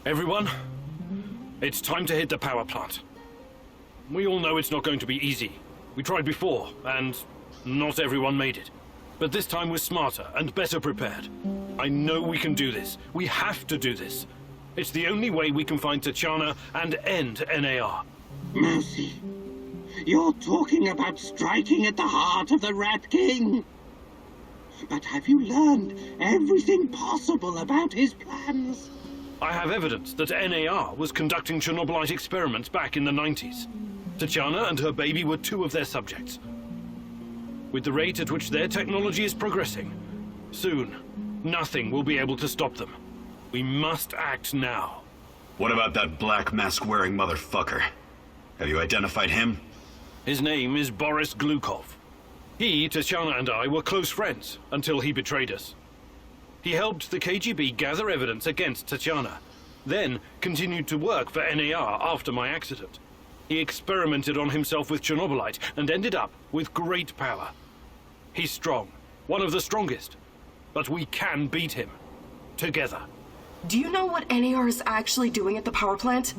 Everyone, it's time to hit the power plant. We all know it's not going to be easy. We tried before, and not everyone made it. But this time we're smarter and better prepared. I know we can do this. We have to do this. It's the only way we can find Tachana and end NAR. Mousy, you're talking about striking at the heart of the Rat King. But have you learned everything possible about his plans? I have evidence that NAR was conducting Chernobylite experiments back in the 90s. Tachana and her baby were two of their subjects. With the rate at which their technology is progressing, soon, nothing will be able to stop them. We must act now. What about that black mask-wearing motherfucker? Have you identified him? His name is Boris Glukov. He, Tachana, and I were close friends until he betrayed us. He helped the KGB gather evidence against Tachana, then continued to work for NAR after my accident. He experimented on himself with Chernobylite and ended up with great power. He's strong, one of the strongest, but we can beat him. Together. Do you know what NAR is actually doing at the power plant?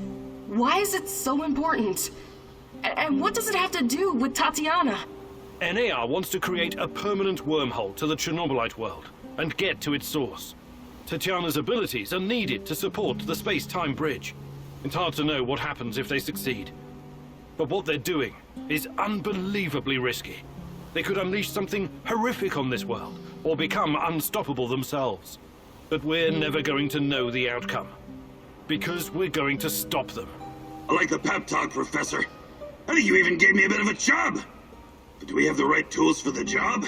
Why is it so important? And what does it have to do with Tatiana? NAR wants to create a permanent wormhole to the Chernobylite world and get to its source. Tatiana's abilities are needed to support the space-time bridge. It's hard to know what happens if they succeed. But what they're doing is unbelievably risky. They could unleash something horrific on this world, or become unstoppable themselves. But we're never going to know the outcome, because we're going to stop them. I like the pep talk, Professor. I think you even gave me a bit of a job. But do we have the right tools for the job?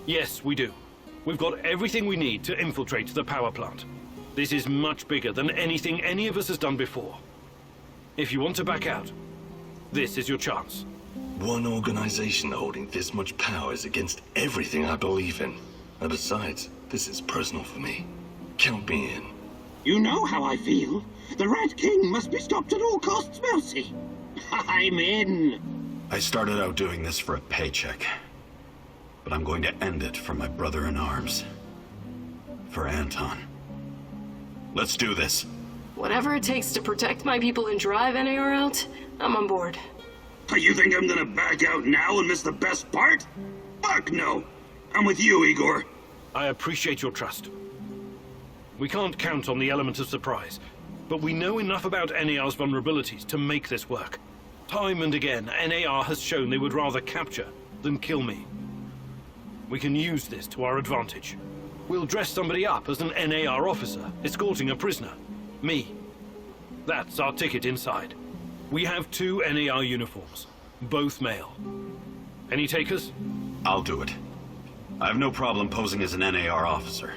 Yes, we do. We've got everything we need to infiltrate the power plant. This is much bigger than anything any of us has done before. If you want to back out, this is your chance. One organization holding this much power is against everything I believe in. And besides, this is personal for me. Count me in. You know how I feel. The Rat King must be stopped at all costs, Mousy. I'm in. I started out doing this for a paycheck. But I'm going to end it for my brother in arms. For Anton. Let's do this. Whatever it takes to protect my people and drive NAR out, I'm on board. You think I'm gonna back out now and miss the best part? Fuck no! I'm with you, Igor. I appreciate your trust. We can't count on the element of surprise, but we know enough about NAR's vulnerabilities to make this work. Time and again, NAR has shown they would rather capture than kill me. We can use this to our advantage. We'll dress somebody up as an NAR officer, escorting a prisoner. Me. That's our ticket inside. We have 2 NAR uniforms, both male. Any takers? I'll do it. I have no problem posing as an NAR officer.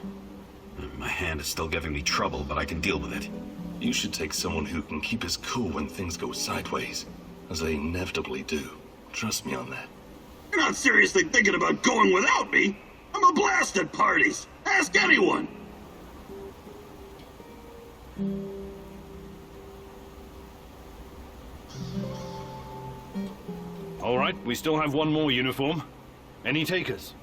My hand is still giving me trouble, but I can deal with it. You should take someone who can keep his cool when things go sideways, as they inevitably do. Trust me on that. You're not seriously thinking about going without me? I'm a blast at parties. Ask anyone. All right, we still have 1 more uniform. Any takers?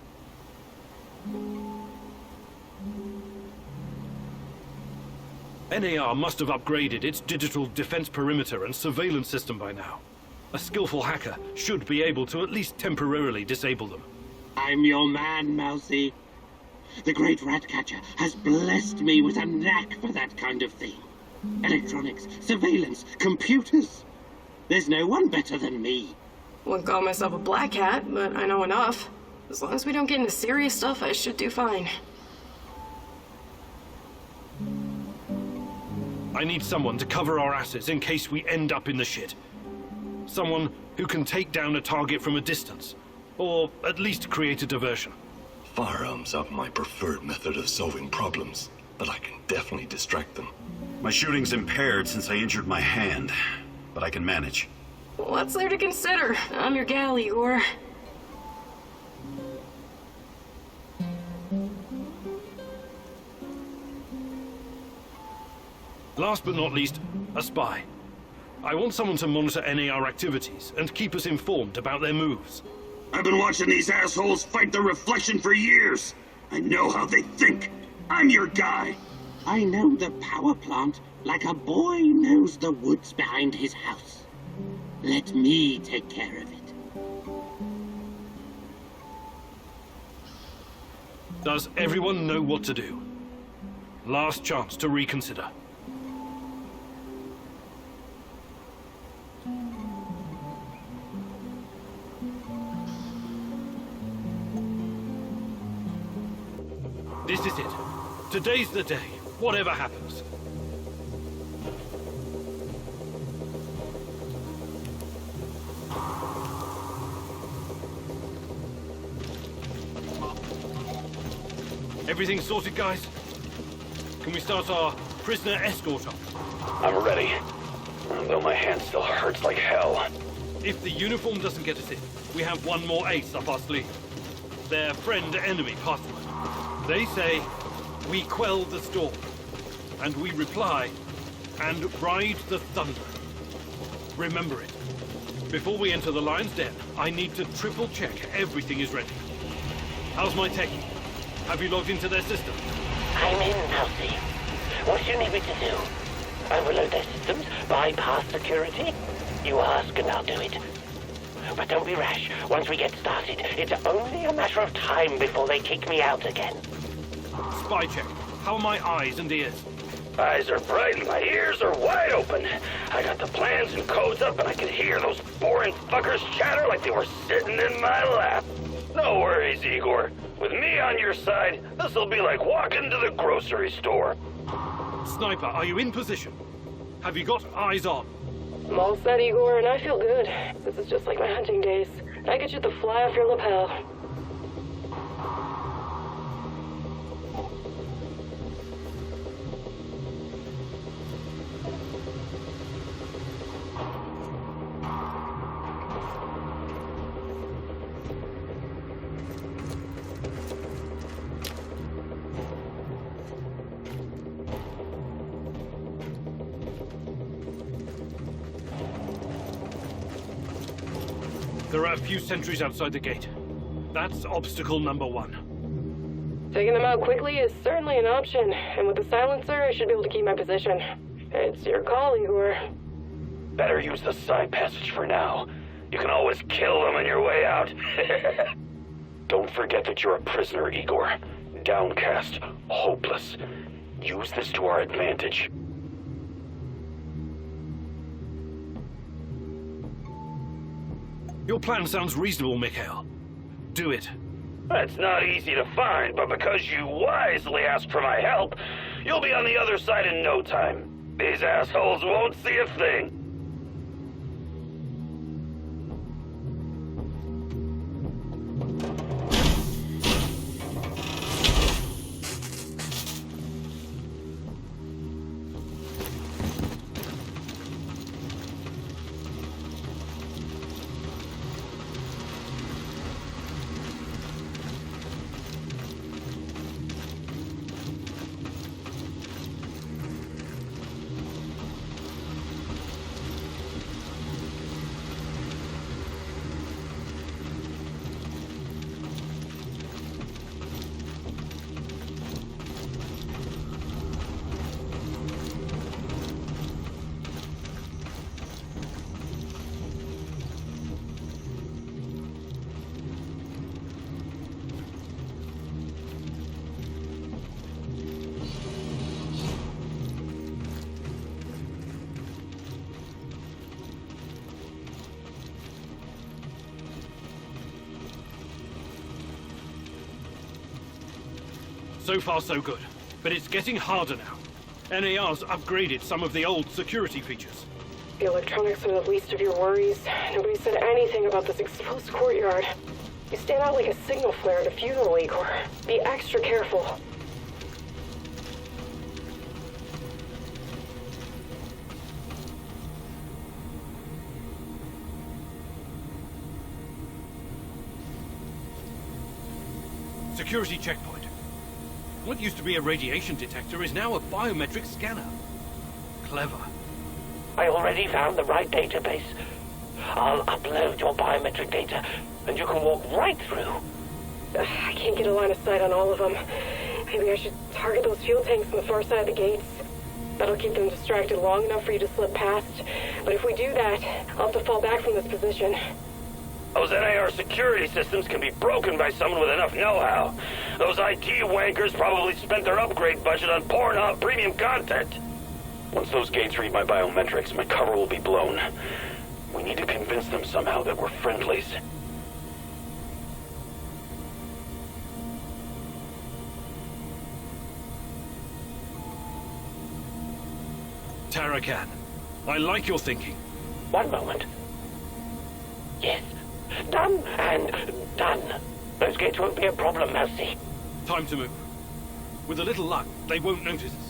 NAR must have upgraded its digital defense perimeter and surveillance system by now. A skillful hacker should be able to at least temporarily disable them. I'm your man, Mousy. The great Ratcatcher has blessed me with a knack for that kind of thing. Electronics, surveillance, computers. There's no one better than me. Wouldn't call myself a black hat, but I know enough. As long as we don't get into serious stuff, I should do fine. I need someone to cover our asses in case we end up in the shit. Someone who can take down a target from a distance, or at least create a diversion. Firearms are my preferred method of solving problems, but I can definitely distract them. My shooting's impaired since I injured my hand, but I can manage. What's there to consider? I'm your gal, Igor. Last but not least, a spy. I want someone to monitor NAR activities and keep us informed about their moves. I've been watching these assholes fight the reflection for years. I know how they think. I'm your guy. I know the power plant like a boy knows the woods behind his house. Let me take care of it. Does everyone know what to do? Last chance to reconsider. This is it. Today's the day, whatever happens. Everything sorted, guys? Can we start our prisoner escort up? I'm ready. Though my hand still hurts like hell. If the uniform doesn't get us in, we have one more ace up our sleeve. Their friend-enemy password. They say, we quell the storm. And we reply, and ride the thunder. Remember it. Before we enter the lion's den, I need to triple check everything is ready. How's my techie? Have you logged into their system? I'm in, Mousy. What do you need me to do? Overload their systems? Bypass security? You ask and I'll do it. But don't be rash. Once we get started, it's only a matter of time before they kick me out again. Spy check. How are my eyes and ears? Eyes are bright and my ears are wide open. I got the plans and codes up and I can hear those boring fuckers chatter like they were sitting in my lap. No worries, Igor. With me on your side, this'll be like walking to the grocery store. Sniper, are you in position? Have you got eyes on? I'm all set, Igor, and I feel good. This is just like my hunting days. I could shoot the fly off your lapel. There are a few sentries outside the gate. That's obstacle number one. Taking them out quickly is certainly an option, and with the silencer, I should be able to keep my position. It's your call, Igor. Better use the side passage for now. You can always kill them on your way out. Don't forget that you're a prisoner, Igor. Downcast, hopeless. Use this to our advantage. Your plan sounds reasonable, Mikhail. Do it. That's not easy to find, but because you wisely asked for my help, you'll be on the other side in no time. These assholes won't see a thing. So far, so good. But it's getting harder now. NAR's upgraded some of the old security features. The electronics are the least of your worries. Nobody said anything about this exposed courtyard. You stand out like a signal flare at a funeral, Igor. Be extra careful. Security checkpoint. What used to be a radiation detector is now a biometric scanner. Clever. I already found the right database. I'll upload your biometric data, and you can walk right through. I can't get a line of sight on all of them. Maybe I should target those fuel tanks on the far side of the gates. That'll keep them distracted long enough for you to slip past. But if we do that, I'll have to fall back from this position. Those NAR security systems can be broken by someone with enough know-how. Those IT wankers probably spent their upgrade budget on Pornhub premium content. Once those gates read my biometrics, my cover will be blown. We need to convince them somehow that we're friendlies. Tarakan, I like your thinking. One moment. Yes. Done and done. Those gates won't be a problem, Mousy. Time to move. With a little luck, they won't notice us.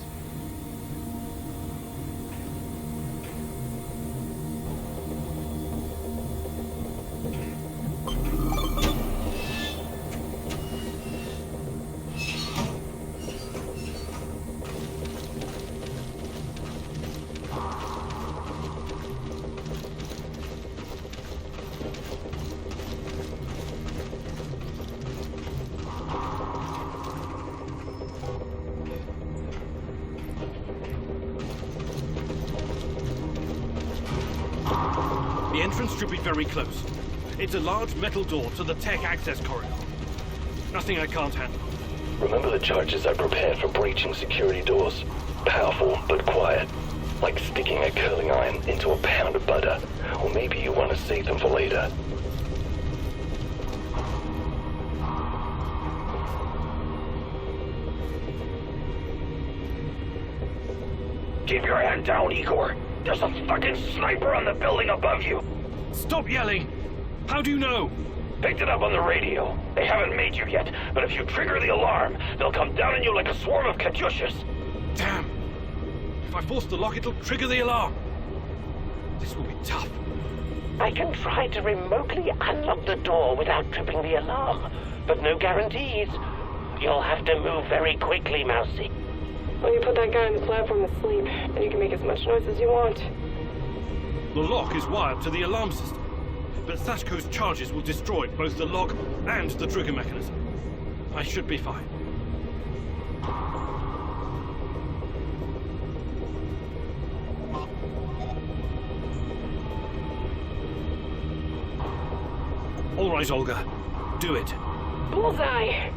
The entrance should be very close. It's a large metal door to the tech access corridor. Nothing I can't handle. Remember the charges I prepared for breaching security doors? Powerful, but quiet. Like sticking a curling iron into a pound of butter. Or maybe you want to save them for later. Keep your hand down, Igor. There's a fucking sniper on the building above you. Stop yelling! How do you know? Picked it up on the radio. They haven't made you yet, but if you trigger the alarm, they'll come down on you like a swarm of Katyushas. Damn! If I force the lock, it'll trigger the alarm. This will be tough. I can try to remotely unlock the door without tripping the alarm, but no guarantees. You'll have to move very quickly, Mousy. Well, you put that guy on the platform to sleep, and you can make as much noise as you want. The lock is wired to the alarm system, but Sashko's charges will destroy both the lock and the trigger mechanism. I should be fine. All right, Olga. Do it. Bullseye!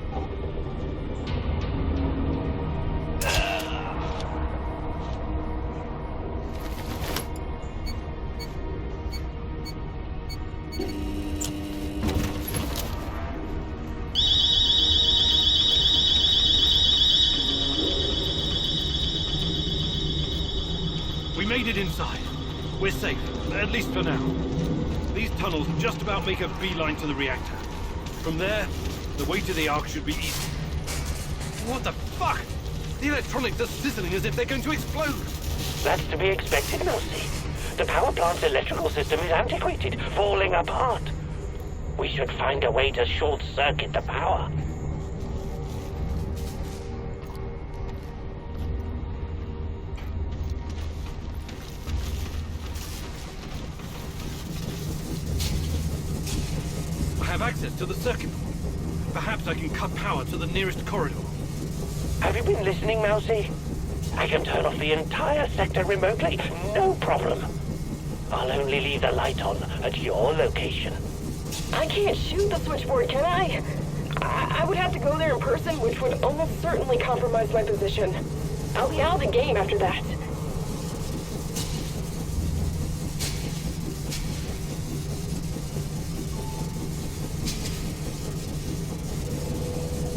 We made it inside. We're safe, at least for now. These tunnels just about make a beeline to the reactor. From there, the way to the Ark should be easy. What the fuck? The electronics are sizzling as if they're going to explode. That's to be expected, Mousy. The power plant's electrical system is antiquated, falling apart. We should find a way to short-circuit the power. I have access to the circuit board. Perhaps I can cut power to the nearest corridor. Have you been listening, Mousy? I can turn off the entire sector remotely, no problem. I'll only leave the light on at your location. I can't shoot the switchboard, can I? I would have to go there in person, which would almost certainly compromise my position. I'll be out of the game after that.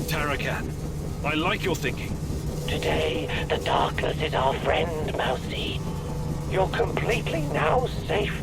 Tarakan, I like your thinking. Today, the darkness is our friend, Mousy. You're completely now safe.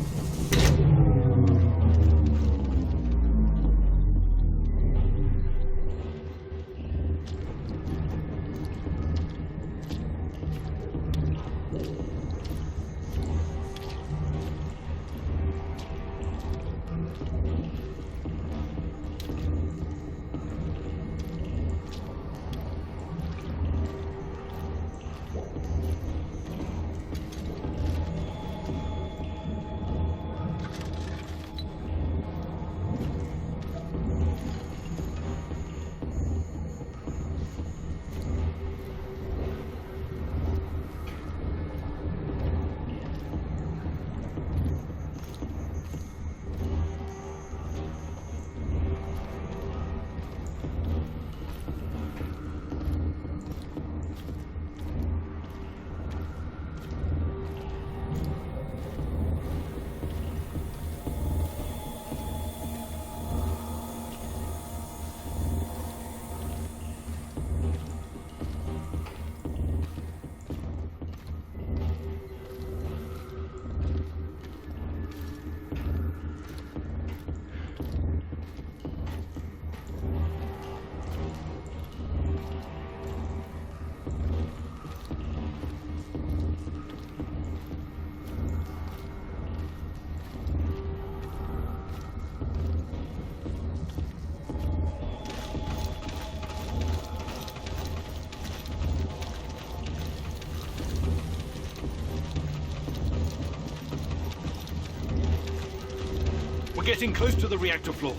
getting close to the reactor floor.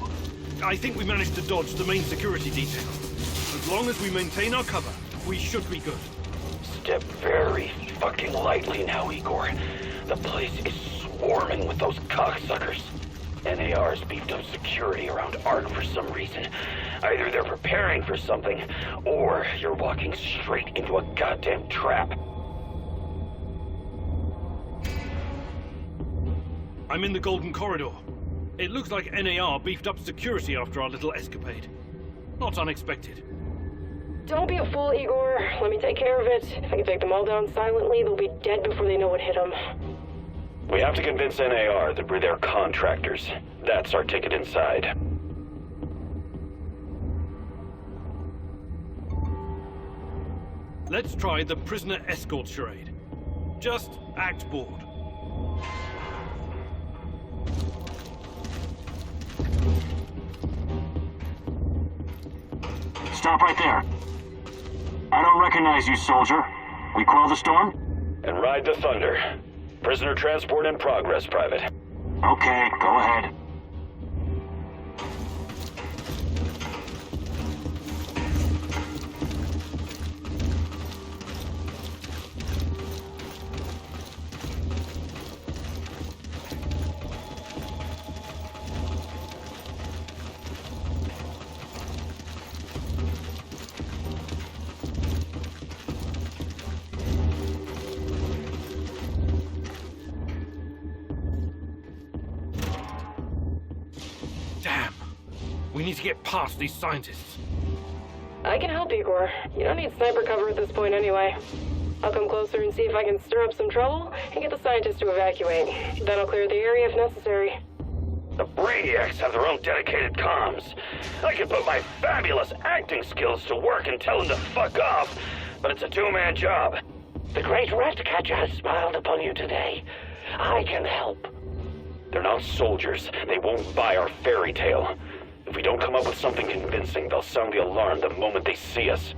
I think we managed to dodge the main security detail. As long as we maintain our cover, we should be good. Step very fucking lightly now, Igor. The place is swarming with those cocksuckers. NAR's beefed up security around ARC for some reason. Either they're preparing for something, or you're walking straight into a goddamn trap. I'm in the Golden Corridor. It looks like NAR beefed up security after our little escapade. Not unexpected. Don't be a fool, Igor. Let me take care of it. If I can take them all down silently, they'll be dead before they know what hit them. We have to convince NAR that we're their contractors. That's our ticket inside. Let's try the prisoner escort charade. Just act bored. Stop right there. I don't recognize you, soldier. We quell the storm? And ride the thunder. Prisoner transport in progress, Private. Okay, go ahead. Damn. We need to get past these scientists. I can help, Igor. You don't need sniper cover at this point anyway. I'll come closer and see if I can stir up some trouble and get the scientists to evacuate. Then I'll clear the area if necessary. The Brainiacs have their own dedicated comms. I could put my fabulous acting skills to work and tell them to fuck off, but it's a two-man job. The great rat catcher has smiled upon you today. I can help. They're not soldiers. They won't buy our fairy tale. If we don't come up with something convincing, they'll sound the alarm the moment they see us.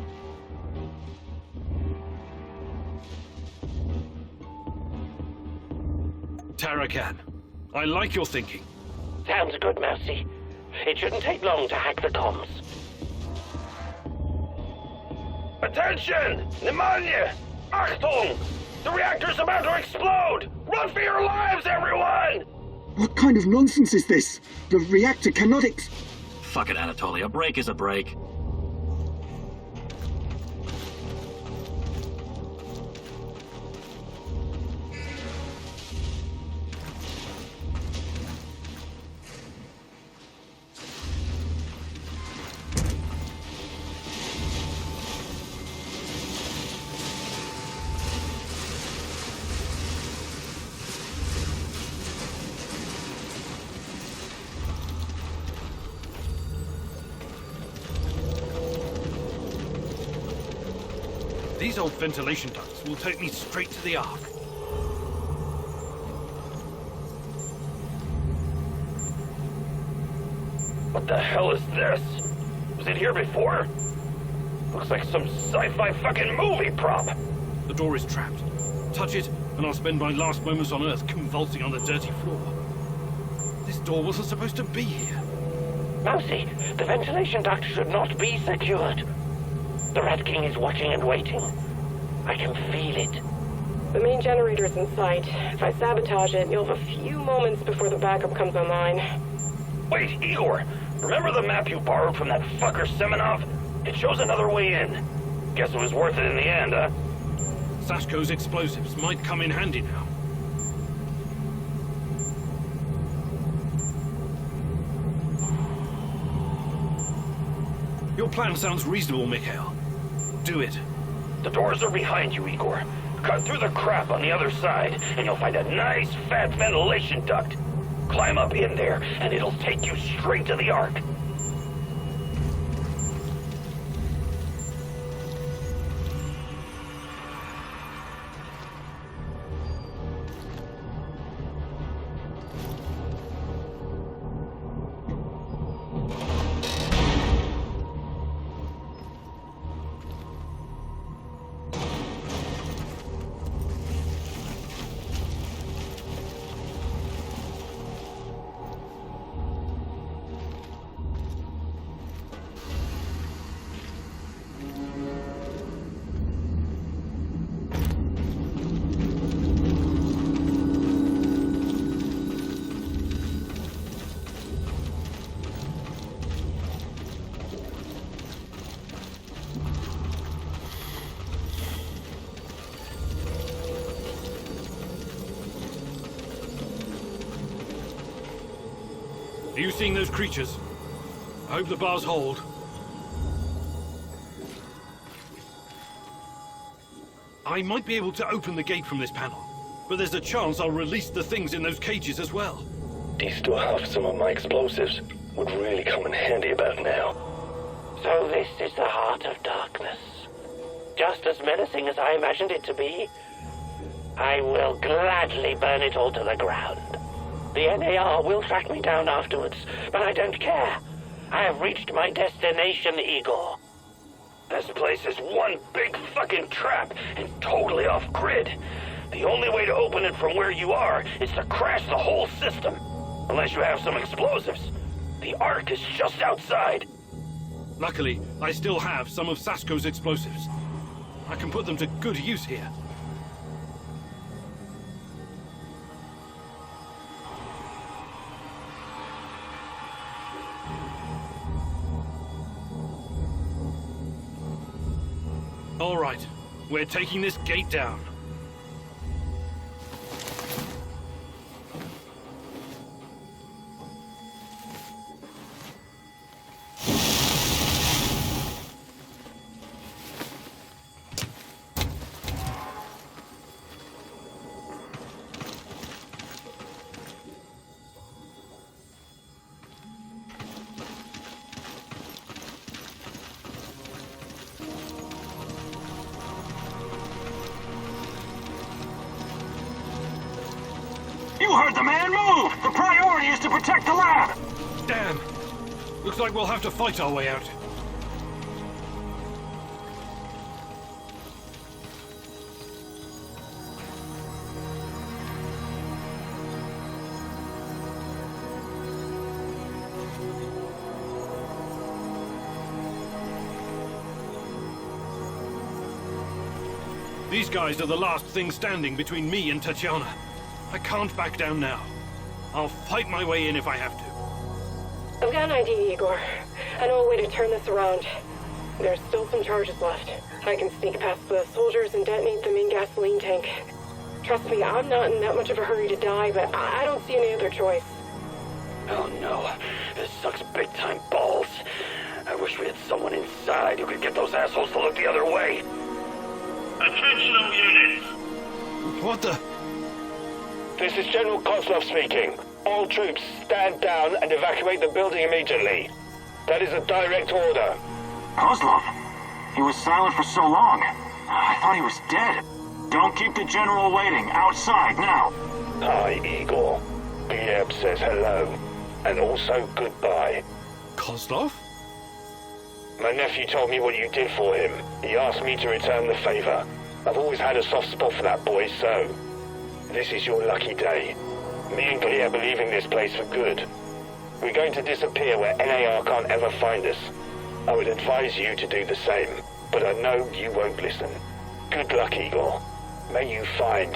Tarakan, I like your thinking. Sounds good, Mousy. It shouldn't take long to hack the comms. Attention! Pneumonia! Achtung! The reactor's about to explode! Run for your lives, everyone! What kind of nonsense is this? The reactor cannot Fuck it, Anatoly. A break is a break. These old ventilation ducts will take me straight to the Ark. What the hell is this? Was it here before? Looks like some sci-fi fucking movie prop. The door is trapped. Touch it, and I'll spend my last moments on Earth convulsing on the dirty floor. This door wasn't supposed to be here. Mousy, the ventilation duct should not be secured. The Rat King is watching and waiting. I can feel it. The main generator's in sight. If I sabotage it, you'll have a few moments before the backup comes online. Wait, Igor! Remember the map you borrowed from that fucker Semenov? It shows another way in. Guess it was worth it in the end, huh? Sashko's explosives might come in handy now. Your plan sounds reasonable, Mikhail. Do it. The doors are behind you, Igor. Cut through the crap on the other side, and you'll find a nice, fat ventilation duct. Climb up in there, and it'll take you straight to the Ark. Are you seeing those creatures? I hope the bars hold. I might be able to open the gate from this panel, but there's a chance I'll release the things in those cages as well. Do you still have some of my explosives? Would really come in handy about now. So this is the heart of darkness. Just as menacing as I imagined it to be. I will gladly burn it all to the ground. The NAR will track me down afterwards, but I don't care. I have reached my destination, Igor. This place is one big fucking trap and totally off grid. The only way to open it from where you are is to crash the whole system. Unless you have some explosives. The Ark is just outside. Luckily, I still have some of Sasko's explosives. I can put them to good use here. All right, we're taking this gate down. You heard the man. Move! The priority is to protect the lab! Damn! Looks like we'll have to fight our way out. These guys are the last thing standing between me and Tatiana. I can't back down now. I'll fight my way in if I have to. I've got an idea, Igor. I know a way to turn this around. There's still some charges left. I can sneak past the soldiers and detonate the main gasoline tank. Trust me, I'm not in that much of a hurry to die, but I don't see any other choice. Oh no, this sucks big time balls. I wish we had someone inside who could get those assholes to look the other way. Attention all units. What the? This is General Kozlov speaking. All troops stand down and evacuate the building immediately. That is a direct order. Kozlov? He was silent for so long. I thought he was dead. Don't keep the general waiting. Outside, now. Hi, Igor. Gleb says hello. And also goodbye. Kozlov? My nephew told me what you did for him. He asked me to return the favor. I've always had a soft spot for that boy, so... this is your lucky day. Me and Gleb are leaving this place for good. We're going to disappear where NAR can't ever find us. I would advise you to do the same, but I know you won't listen. Good luck, Igor. May you find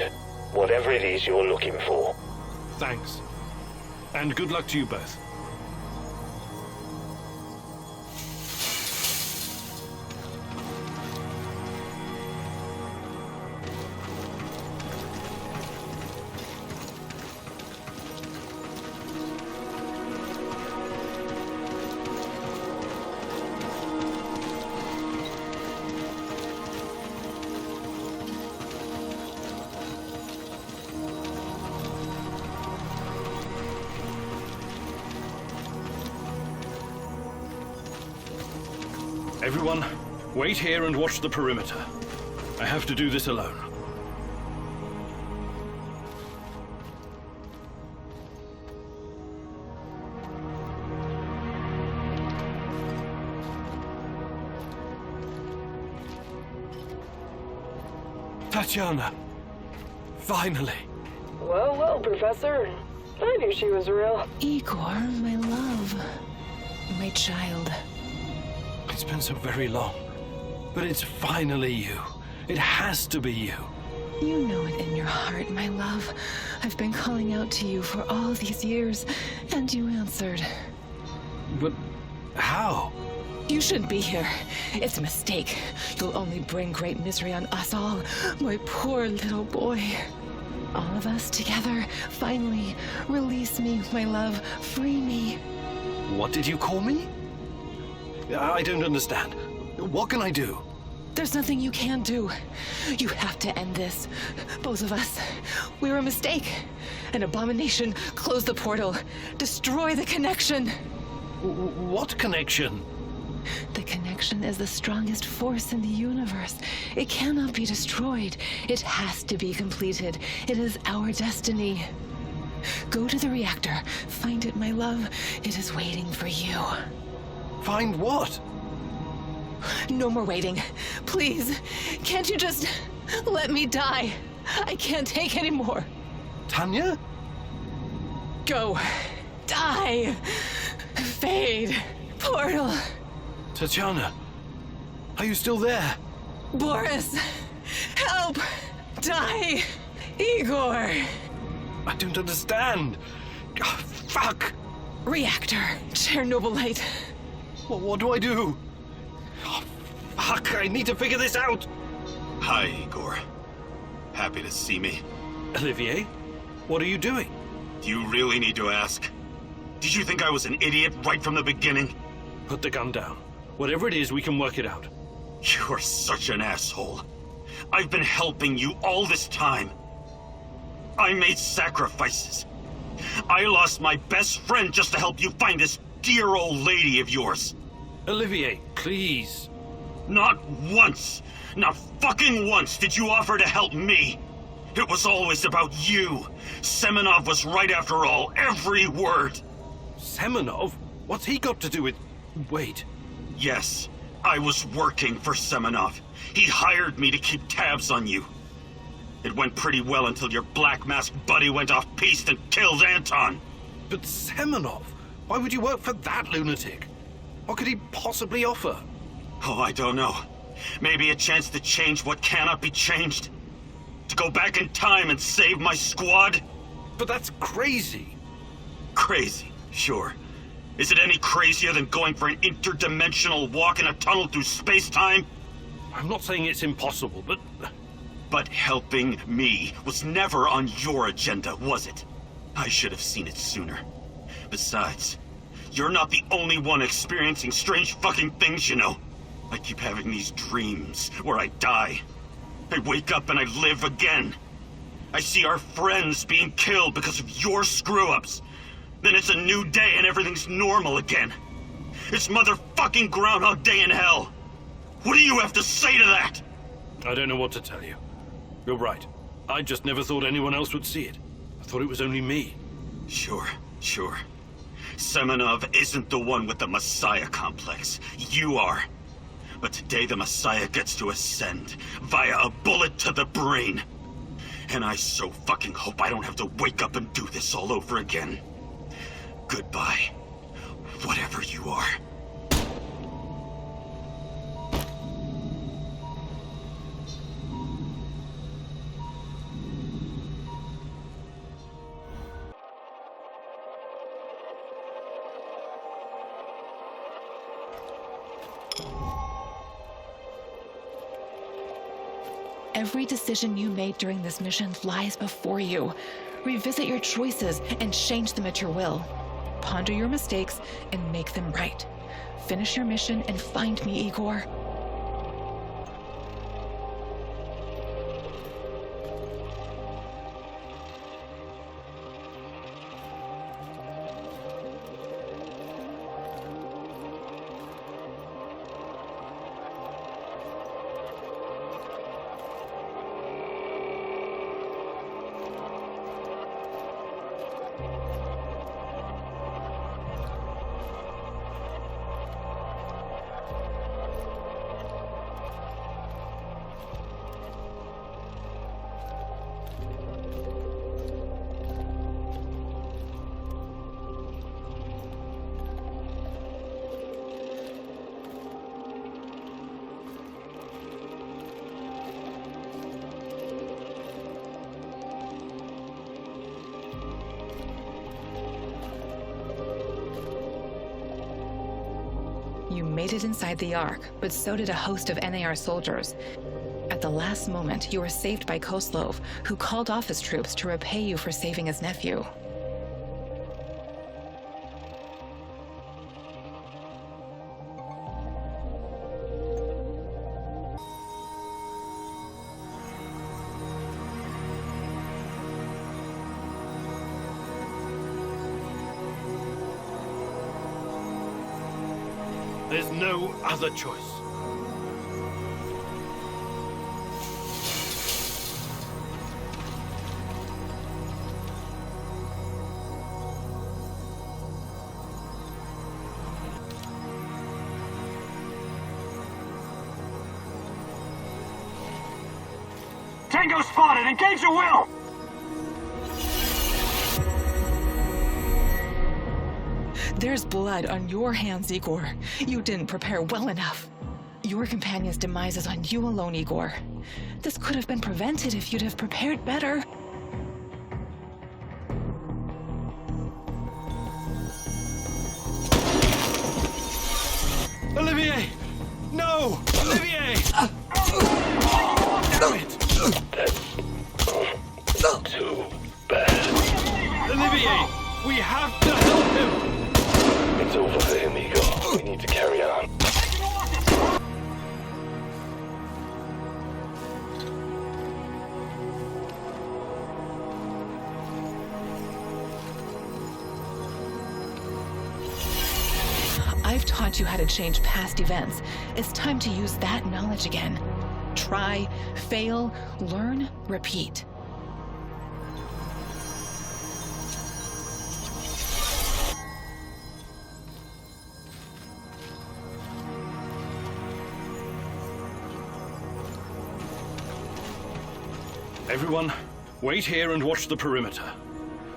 whatever it is you're looking for. Thanks. And good luck to you both. Everyone, wait here and watch the perimeter. I have to do this alone. Tatiana! Finally! Well, well, Professor. I knew she was real. Igor, my love. My child. It's been so very long. But it's finally you. It has to be you. You know it in your heart, my love. I've been calling out to you for all these years, and you answered. But how? You shouldn't be here. It's a mistake. You'll only bring great misery on us all. My poor little boy. All of us together, finally. Release me, my love. Free me. What did you call me? I don't understand. What can I do? There's nothing you can do. You have to end this. Both of us. We're a mistake. An abomination. Close the portal. Destroy the connection. What connection? The connection is the strongest force in the universe. It cannot be destroyed. It has to be completed. It is our destiny. Go to the reactor. Find it, my love. It is waiting for you. Find what? No more waiting. Please, can't you just let me die? I can't take any more. Tanya? Go. Die. Fade. Portal. Tatiana, are you still there? Boris, help. Die. Igor. I don't understand. Oh, fuck. Reactor. Chernobylite. What do I do? Oh, fuck, I need to figure this out. Hi, Igor. Happy to see me. Olivier, what are you doing? Do you really need to ask? Did you think I was an idiot right from the beginning? Put the gun down. Whatever it is, we can work it out. You're such an asshole. I've been helping you all this time. I made sacrifices. I lost my best friend just to help you find this dear old lady of yours. Olivier, please. Not once, not fucking once did you offer to help me. It was always about you. Semenov was right after all, every word. Semenov? What's he got to do with... Wait. Yes, I was working for Semenov. He hired me to keep tabs on you. It went pretty well until your black masked buddy went off-piste and killed Anton. But Semenov? Why would you work for that lunatic? What could he possibly offer? Oh, I don't know. Maybe a chance to change what cannot be changed? To go back in time and save my squad? But that's crazy. Crazy, sure. Is it any crazier than going for an interdimensional walk in a tunnel through space-time? I'm not saying it's impossible, but... But helping me was never on your agenda, was it? I should have seen it sooner. Besides, you're not the only one experiencing strange fucking things, you know. I keep having these dreams where I die. I wake up and I live again. I see our friends being killed because of your screw-ups. Then it's a new day and everything's normal again. It's motherfucking Groundhog Day in hell. What do you have to say to that? I don't know what to tell you. You're right. I just never thought anyone else would see it. I thought it was only me. Sure. Semenov isn't the one with the Messiah complex. You are. But today the Messiah gets to ascend via a bullet to the brain. And I so fucking hope I don't have to wake up and do this all over again. Goodbye, whatever you are. Every decision you made during this mission lies before you. Revisit your choices and change them at your will. Ponder your mistakes and make them right. Finish your mission and find me, Igor. You made it inside the Ark, but so did a host of NAR soldiers. At the last moment, you were saved by Koslov, who called off his troops to repay you for saving his nephew. There's no other choice. Tango spotted! Engage your will! There's blood on your hands, Igor. You didn't prepare well enough. Your companion's demise is on you alone, Igor. This could have been prevented if you'd have prepared better. Olivier! No! Olivier! Damn it! That's too bad. Olivier! We have to help him! It's over for him, Igor. We need to carry on. I've taught you how to change past events. It's time to use that knowledge again. Try, fail, learn, repeat. Everyone, wait here and watch the perimeter.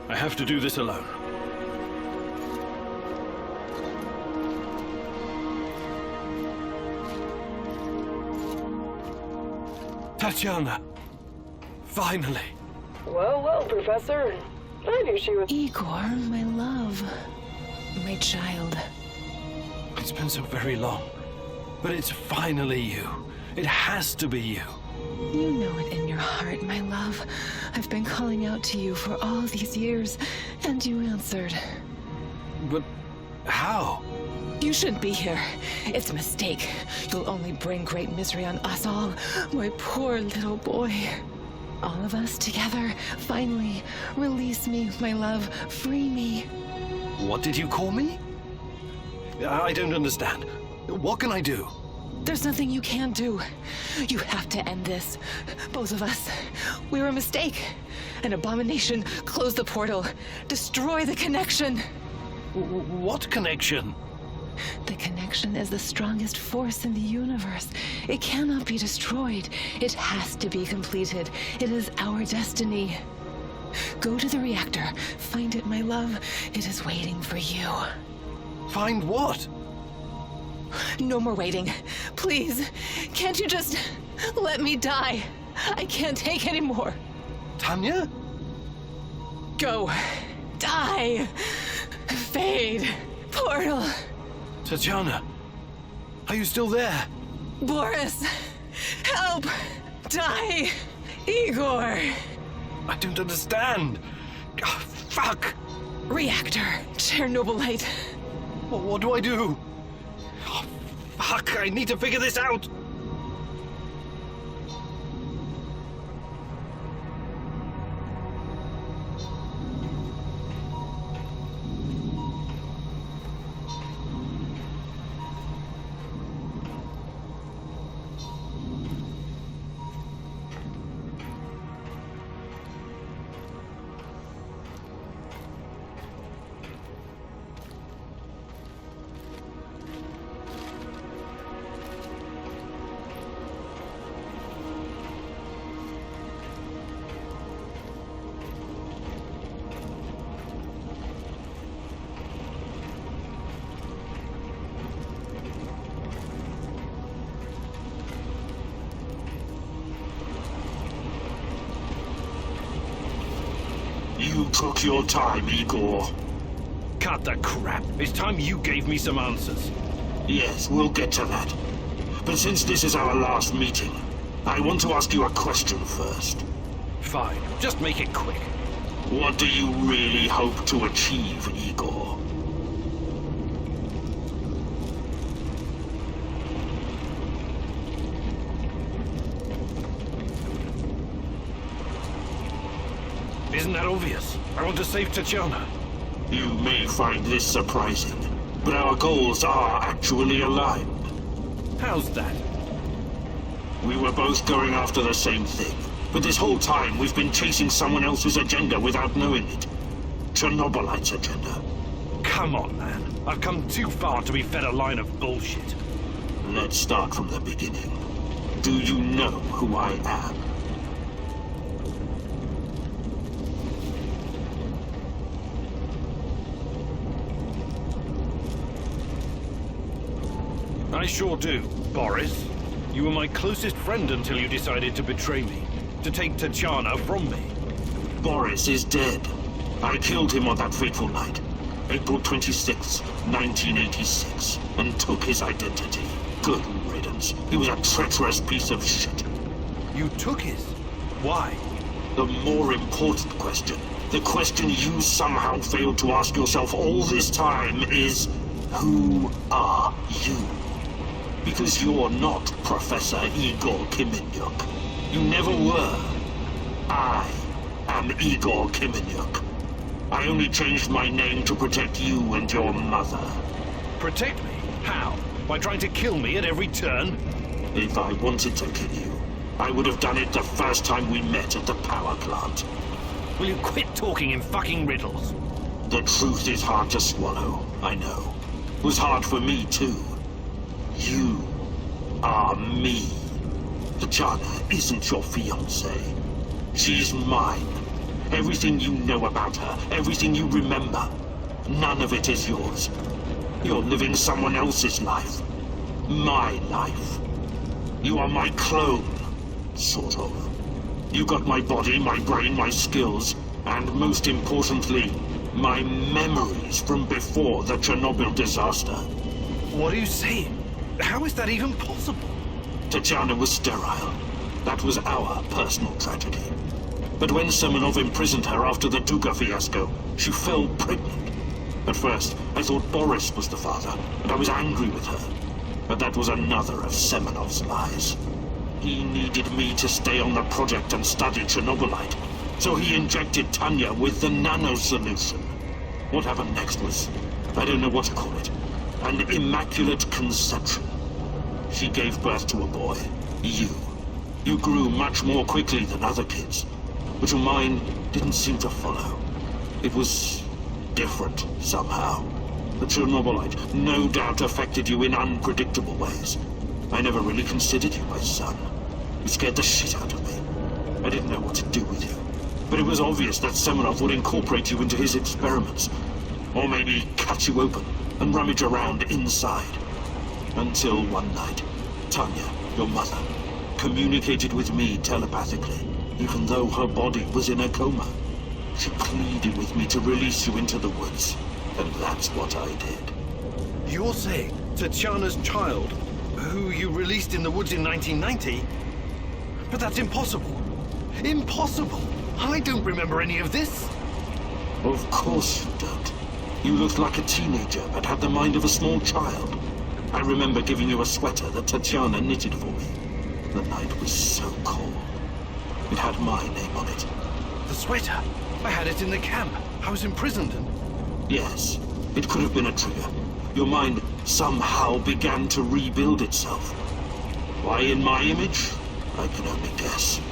I have to do this alone. Tatiana! Finally! Well, well, Professor. I knew she was... Igor, my love. My child. It's been so very long, but it's finally you. It has to be you. You know it in your heart, my love. I've been calling out to you for all these years, and you answered. But how? You shouldn't be here. It's a mistake. You'll only bring great misery on us all. My poor little boy. All of us together. Finally, release me, my love. Free me. What did you call me? I don't understand. What can I do? There's nothing you can do. You have to end this. Both of us. We're a mistake. An abomination. Close the portal. Destroy the connection. What connection? The connection is the strongest force in the universe. It cannot be destroyed. It has to be completed. It is our destiny. Go to the reactor. Find it, my love. It is waiting for you. Find what? No more waiting. Please, can't you just let me die? I can't take any more. Tanya? Go. Die. Fade. Portal. Tatiana, are you still there? Boris, help. Die. Igor. I don't understand. Oh, fuck. Reactor. Chernobylite. What do I do? Oh, fuck, I need to figure this out. You took your time, Igor. Cut the crap. It's time you gave me some answers. Yes, we'll get to that. But since this is our last meeting, I want to ask you a question first. Fine, just make it quick. What do you really hope to achieve, Igor? Isn't that obvious? I want to save Tatiana. You may find this surprising, but our goals are actually aligned. How's that? We were both going after the same thing, but this whole time we've been chasing someone else's agenda without knowing it. Chernobylite's agenda. Come on, man. I've come too far to be fed a line of bullshit. Let's start from the beginning. Do you know who I am? I sure do, Boris. You were my closest friend until you decided to betray me. To take Tatiana from me. Boris is dead. I killed him on that fateful night, April 26th, 1986, and took his identity. Good riddance. He was a treacherous piece of shit. You took his? Why? The more important question, the question you somehow failed to ask yourself all this time is, who are you? Because you're not Professor Igor Kiminyuk. You never were. I am Igor Kiminyuk. I only changed my name to protect you and your mother. Protect me? How? By trying to kill me at every turn? If I wanted to kill you, I would have done it the first time we met at the power plant. Will you quit talking in fucking riddles? The truth is hard to swallow, I know. It was hard for me, too. You are me. Tatiana isn't your fiancée. She's mine. Everything you know about her, everything you remember, none of it is yours. You're living someone else's life. My life. You are my clone, sort of. You got my body, my brain, my skills, and most importantly, my memories from before the Chernobyl disaster. What are you saying? How is that even possible? Tatiana was sterile. That was our personal tragedy. But when Semenov imprisoned her after the Duga fiasco, she fell pregnant. At first, I thought Boris was the father, and I was angry with her. But that was another of Semenov's lies. He needed me to stay on the project and study Chernobylite, so he injected Tanya with the nano solution. What happened next was, I don't know what to call it, an immaculate conception. She gave birth to a boy, you. You grew much more quickly than other kids, but your mind didn't seem to follow. It was different somehow. The Chernobylite no doubt affected you in unpredictable ways. I never really considered you my son. You scared the shit out of me. I didn't know what to do with you. But it was obvious that Semenov would incorporate you into his experiments. Or maybe cut you open and rummage around inside. Until one night, Tanya, your mother, communicated with me telepathically, even though her body was in a coma. She pleaded with me to release you into the woods, and that's what I did. You're saying Tatiana's child, who you released in the woods in 1990? But that's impossible. Impossible! I don't remember any of this. Of course you don't. You looked like a teenager, but had the mind of a small child. I remember giving you a sweater that Tatiana knitted for me. The night was so cold. It had my name on it. The sweater? I had it in the camp. I was imprisoned and... Yes, it could have been a trigger. Your mind somehow began to rebuild itself. Why in my image? I can only guess.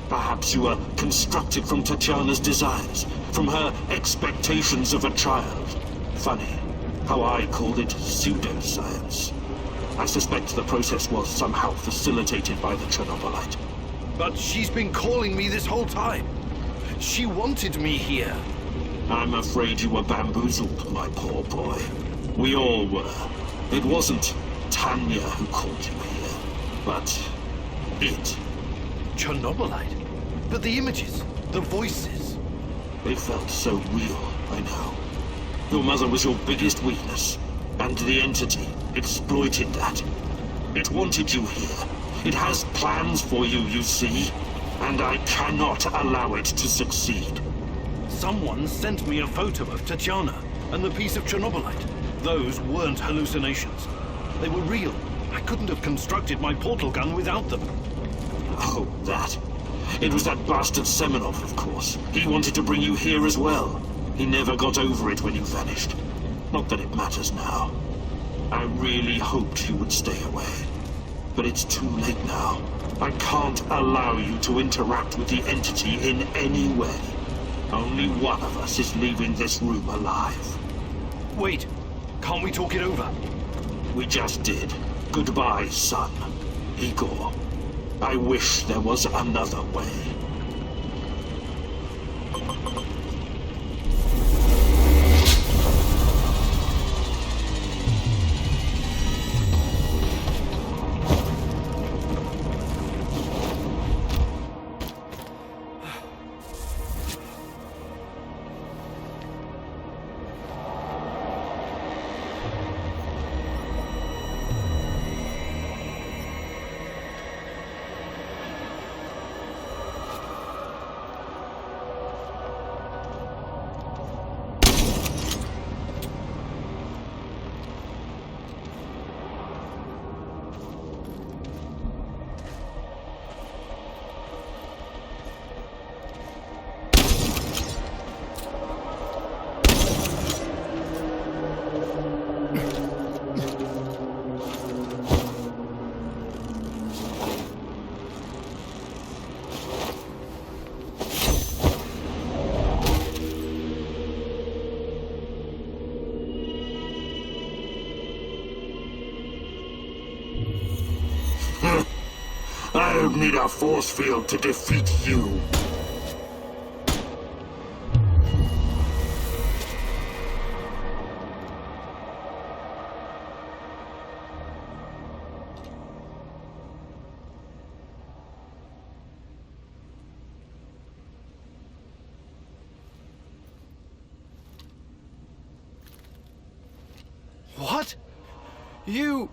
Perhaps you were constructed from Tatiana's desires, from her expectations of a child. Funny how I called it pseudoscience. I suspect the process was somehow facilitated by the Chernobylite. But she's been calling me this whole time. She wanted me here. I'm afraid you were bamboozled, my poor boy. We all were. It wasn't Tanya who called you here, but it. Chernobylite? But the images, the voices... They felt so real, I know. Your mother was your biggest weakness, and the entity exploited that. It wanted you here. It has plans for you, you see. And I cannot allow it to succeed. Someone sent me a photo of Tatiana and the piece of Chernobylite. Those weren't hallucinations. They were real. I couldn't have constructed my portal gun without them. Oh, that. It was that bastard Semenov, of course. He wanted to bring you here as well. He never got over it when you vanished. Not that it matters now. I really hoped you would stay away. But it's too late now. I can't allow you to interact with the entity in any way. Only one of us is leaving this room alive. Wait, can't we talk it over? We just did. Goodbye, son. Igor. I wish there was another way. I don't need a force field to defeat you. What? You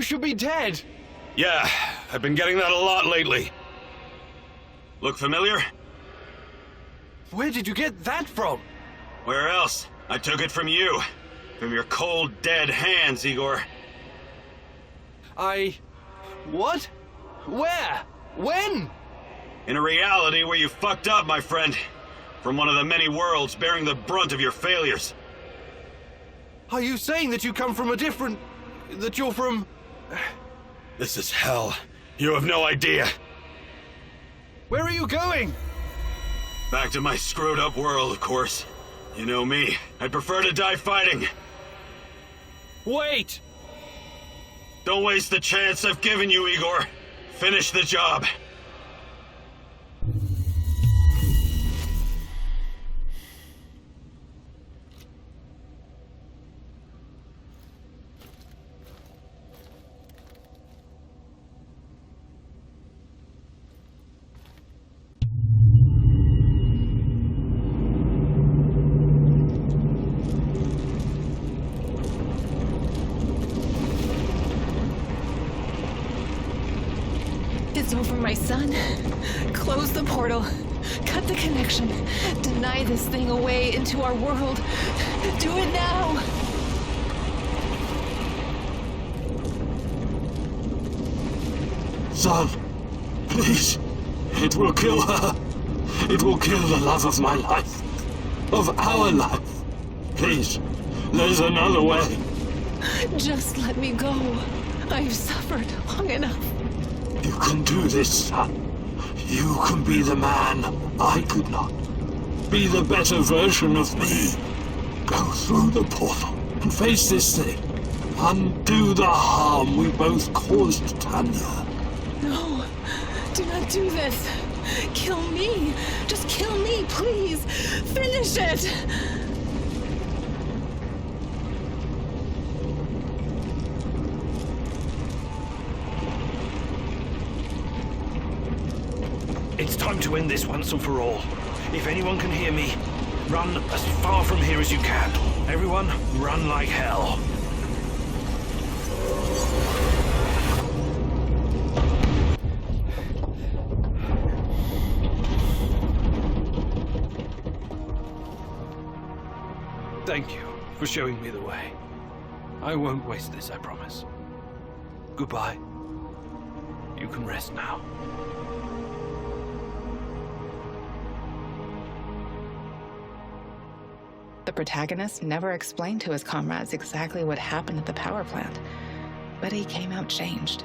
should be dead. Yeah, I've been getting that a lot lately. Look familiar? Where did you get that from? Where else? I took it from you. From your cold, dead hands, Igor. What? Where? When? In a reality where you fucked up, my friend. From one of the many worlds bearing the brunt of your failures. Are you saying that you come from a different... that you're from... This is hell. You have no idea. Where are you going? Back to my screwed up world, of course. You know me. I'd prefer to die fighting. Wait! Don't waste the chance I've given you, Igor. Finish the job. It's over, my son. Close the portal. Cut the connection. Deny this thing away into our world. Do it now! Son, please. It will kill her. It will kill the love of my life. Of our life. Please, there's another way. Just let me go. I've suffered long enough. You can do this, son. You can be the man I could not. Be the better version of me. Go through the portal and face this thing. Undo the harm we both caused Tanya. No, do not do this. Kill me. Just kill me, please. Finish it. It's time to end this once and for all. If anyone can hear me, run as far from here as you can. Everyone, run like hell. Thank you for showing me the way. I won't waste this, I promise. Goodbye. You can rest now. The protagonist never explained to his comrades exactly what happened at the power plant, but he came out changed.